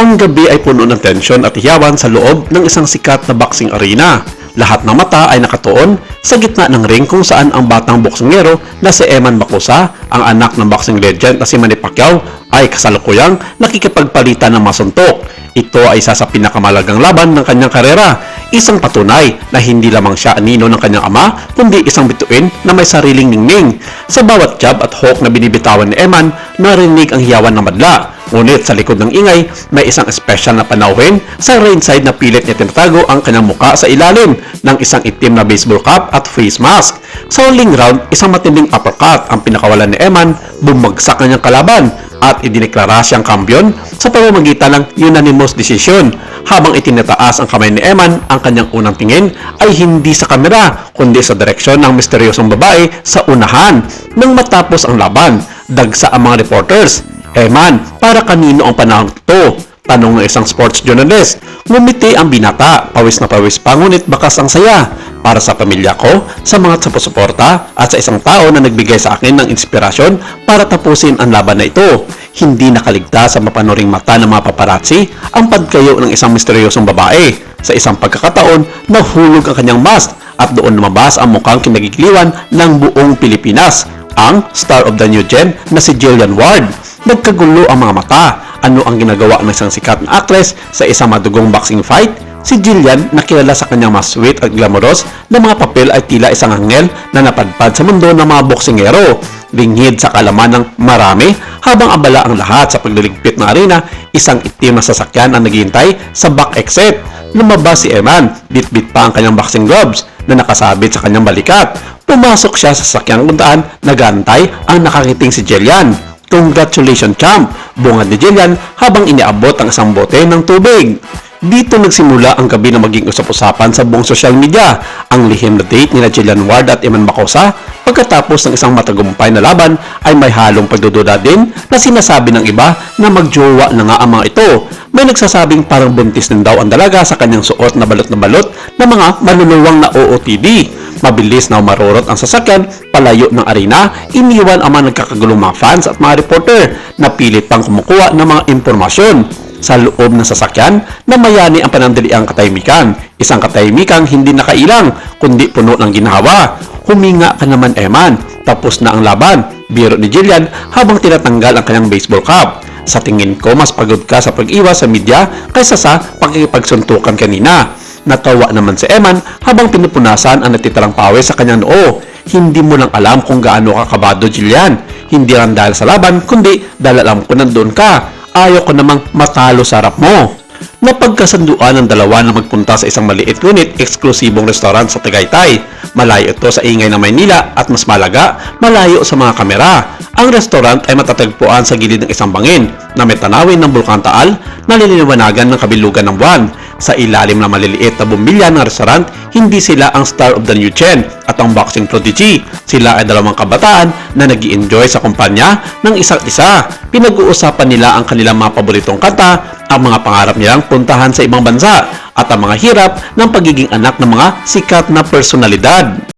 Ang gabi ay puno ng tensyon at hiyawan sa loob ng isang sikat na boxing arena. Lahat ng mata ay nakatuon sa gitna ng ring kung saan ang batang boksingero na si Eman Makusa, ang anak ng boxing legend na si Manny Pacquiao, ay kasalukuyang nakikipagpalitan ng masuntok. Ito ay isa sa pinakamalagang laban ng kanyang karera. Isang patunay na hindi lamang siya anino ng kanyang ama, kundi isang bituin na may sariling ningning. Sa bawat jab at hook na binibitawan ni Eman, narinig ang hiyawan ng madla. Ngunit sa likod ng ingay, may isang espesyal na panauhin sa ringside na pilit niya tinatago ang kanyang muka sa ilalim ng isang itim na baseball cap at face mask. Sa huling round, isang matinding uppercut ang pinakawalan ni Eman, bumagsak kanyang kalaban at idineklara siyang kampiyon sa pamamagitan ng unanimous decision. Habang itinataas ang kamay ni Eman, ang kanyang unang tingin ay hindi sa kamera kundi sa direksyon ng misteryosong babae sa unahan. Nang matapos ang laban, dagsa ang mga reporters. Eman, para kanino ang panahon ito? Tanong ng isang sports journalist. Ngumiti ang binata, pawis na pawis pa, ngunit bakas ang saya. Para sa pamilya ko, sa mga suporta at sa isang tao na nagbigay sa akin ng inspirasyon para tapusin ang laban na ito. Hindi nakaligtas sa mapanuring mata ng mga paparazzi ang pagkayo ng isang misteryosong babae. Sa isang pagkakataon, nahulog ang kanyang mask at doon lumabas ang mukhang kinagigiliwan ng buong Pilipinas, ang star of the new gen na si Jillian Ward. Nagkagulo ang mga mata. Ano ang ginagawa ng isang sikat na actress sa isang madugong boxing fight? Si Jillian, na kilala sa kanyang mas sweet at glamorous na mga papel, ay tila isang anghel na napadpad sa mundo ng mga boksingero. Lingid sa kalaman ng marami, habang abala ang lahat sa pagliligpit ng arena, isang itim na sasakyan ang naghihintay sa back exit. Lumabas si Eman, bit-bit pa ang kanyang boxing gloves na nakasabit sa kanyang balikat. Pumasok siya sa sasakyan kung saan nagantay ang nakakiting si Jillian. Congratulations, champ! Bungad ni Jillian habang iniabot ang isang bote ng tubig. Dito nagsimula ang gabi na maging usap-usapan sa buong social media. Ang lihim na date nila Jillian Ward at Eman Makusa pagkatapos ng isang matagumpay na laban ay may halong pagdududa din na sinasabi ng iba na magjowa na nga ang mga ito. May nagsasabing parang buntis din daw ang dalaga sa kanyang suot na balot na mga maluluwang na OOTD. Mabilis na umarurot ang sasakyan palayo ng arena, iniwan ang mga nagkakagulong mga fans at mga reporter na pilit pang kumukuha ng mga impormasyon. Sa loob ng sasakyan, namayani ang panandaliang katahimikan. Isang katahimikang hindi nakailang, kundi puno ng ginhawa. Huminga ka naman, Eman. Tapos na ang laban. Biro ni Jillian habang tinatanggal ang kanyang baseball cap. Sa tingin ko, mas pagod ka sa pag-iwas sa media kaysa sa pakikipagsuntukan kanina. Natawa naman si Eman habang pinupunasan ang natitirang pawis sa kanyang noo. Hindi mo lang alam kung gaano ka kabado, Jillian. Hindi lang dahil sa laban, kundi dahil alam ko nandoon ka. Ayaw ko namang matalo sa harap mo. Napagkasunduan ng dalawa na magpunta sa isang maliit ngunit eksklusibong restaurant sa Tagaytay. Malayo ito sa ingay ng Maynila at mas malaga, malayo sa mga kamera. Ang restaurant ay matatagpuan sa gilid ng isang bangin na may tanawin ng Bulkang Taal na nililiwanagan ng kabilugan ng buwan. Sa ilalim ng maliliit na bumbilya ng restaurant, hindi sila ang star of the new gen at ang boxing prodigy. Sila ay dalawang kabataan na nag-i-enjoy sa kumpanya ng isa't isa. Pinag-uusapan nila ang kanilang mga paboritong kanta, ang mga pangarap nilang puntahan sa ibang bansa, at ang mga hirap ng pagiging anak ng mga sikat na personalidad.